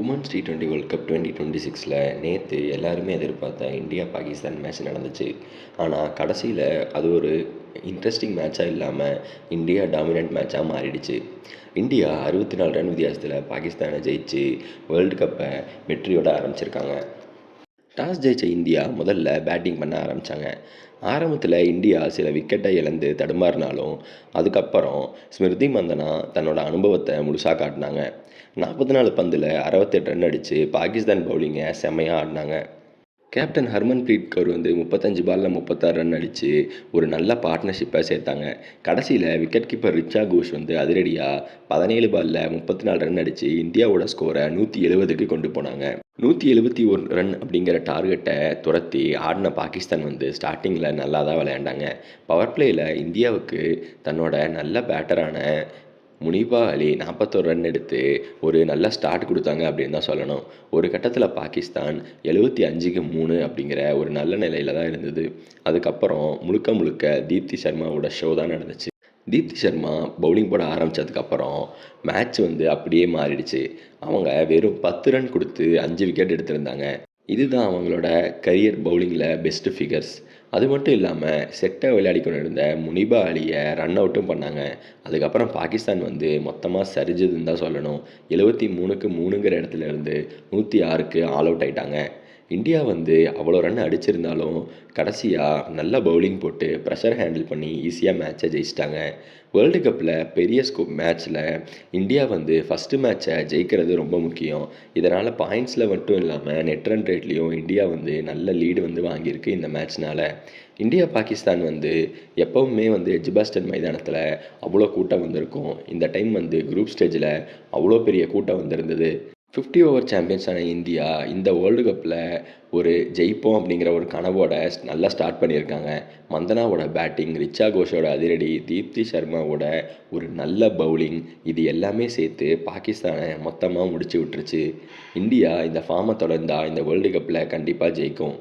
Women's T20 world cup 2026ல் நேற்று எல்லாருமே எதிர்பார்த்த இந்தியா பாகிஸ்தான் மேட்ச் நடந்துச்சு. ஆனால் கடைசியில் அது ஒரு இன்ட்ரெஸ்டிங் மேட்சாக இல்லாமல் இந்தியா டாமினன்ட் மேட்சாக மாறிடுச்சு. இந்தியா 64 ரன் வித்தியாசத்தில் பாகிஸ்தானை ஜெயிச்சு வேர்ல்டு கப்பை வெற்றியோட ஆரம்பிச்சிருக்காங்க. டாஸ் ஜெயிச்ச இந்தியா முதல்ல பேட்டிங் பண்ண ஆரம்பித்தாங்க. ஆரம்பத்தில் இந்தியா சில விக்கெட்டை இழந்து தடுமாறினாலும் அதுக்கப்புறம் ஸ்மிருதி மந்தனா தன்னோட அனுபவத்தை முழுசாக காட்டினாங்க. 44 பந்தில் 68 ரன் அடித்து பாகிஸ்தான் பவுலிங்கை செம்மையாக ஆடினாங்க. கேப்டன் ஹர்மன்பிரீத் கவுர் 35 பாலில் 36 ரன் அடித்து ஒரு நல்ல பார்ட்னர்ஷிப்பை சேர்த்தாங்க. கடைசியில் விக்கெட் கீப்பர் ரிச்சா கோஷ் அதிரடியாக 17 பாலில் 34 ரன் அடித்து இந்தியாவோட ஸ்கோரை 170க்கு கொண்டு போனாங்க. 171 ரன் அப்படிங்கிற டார்கெட்டை துரத்தி ஆடின பாகிஸ்தான் ஸ்டார்டிங்கில் நல்லா தான் விளையாண்டாங்க. பவர் பிளேயில் இந்தியாவுக்கு தன்னோட நல்ல பேட்டரான முனிபா அலி 41 ரன் எடுத்து ஒரு நல்ல ஸ்டார்ட் கொடுத்தாங்க அப்படின்னு தான் சொல்லணும். ஒரு கட்டத்தில் பாகிஸ்தான் 75க்கு 3 அப்படிங்கிற ஒரு நல்ல நிலையில் தான் இருந்தது. அதுக்கப்புறம் முழுக்க முழுக்க தீப்தி சர்மாவோட ஷோ தான் நடந்துச்சு. தீப்தி சர்மா பவுலிங் போட ஆரம்பித்ததுக்கப்புறம் மேட்ச் அப்படியே மாறிடுச்சு. அவங்க வெறும் 10 ரன் கொடுத்து 5 விக்கெட் எடுத்திருந்தாங்க. இதுதான் அவங்களோட கரியர் பவுலிங்கில் பெஸ்ட்டு ஃபிகர்ஸ். அது மட்டும் இல்லாமல் செட்டை விளையாடி கொண்டு இருந்த முனிபா அலியை ரன் அவுட்டும் பண்ணாங்க. அதுக்கப்புறம் பாகிஸ்தான் மொத்தமாக சரிஞ்சதுன்னு தான் சொல்லணும். 73க்கு 3ங்கிற இடத்துல இருந்து 106க்கு ஆல் அவுட் ஆகிட்டாங்க. இந்தியா அவ்வளோ ரன் அடிச்சிருந்தாலும் கடைசியாக நல்ல பவுலிங் போட்டு ப்ரெஷர் ஹேண்டில் பண்ணி ஈஸியாக மேட்சை ஜெயிச்சிட்டாங்க. வேர்ல்டு கப்பில் பெரிய மேட்ச்சில் இந்தியா ஃபஸ்ட்டு மேட்சை ஜெயிக்கிறது ரொம்ப முக்கியம். இதனால் பாயிண்ட்ஸில் மட்டும் இல்லாமல் நெட் ரன் ரேட்லேயும் இந்தியா நல்ல லீடு வாங்கியிருக்கு இந்த மேட்ச்னால். இந்தியா பாகிஸ்தான் எப்போவுமே எட்ஜ்பாஸ்டன் மைதானத்தில் அவ்வளோ கூட்டம் வந்திருக்கும். இந்த டைம் குரூப் ஸ்டேஜில் அவ்வளோ பெரிய கூட்டம் வந்திருந்தது. 50 ஓவர் சாம்பியன்ஸான இந்தியா இந்த வேர்ல்டு கப்பில் ஒரு ஜெயிப்போம் அப்படிங்கிற ஒரு கனவோட நல்லா ஸ்டார்ட் பண்ணியிருக்காங்க. மந்தனாவோட பேட்டிங், ரிச்சா கோஷோட அதிரடி, தீப்தி சர்மாவோட ஒரு நல்ல பவுலிங், இது எல்லாமே சேர்த்து பாகிஸ்தானை மொத்தமாக முடிச்சு விட்டுருச்சு. இந்தியா இந்த ஃபார்மை தொடர்ந்தால் இந்த வேர்ல்டு கப்பில் கண்டிப்பாக ஜெயிக்கும்.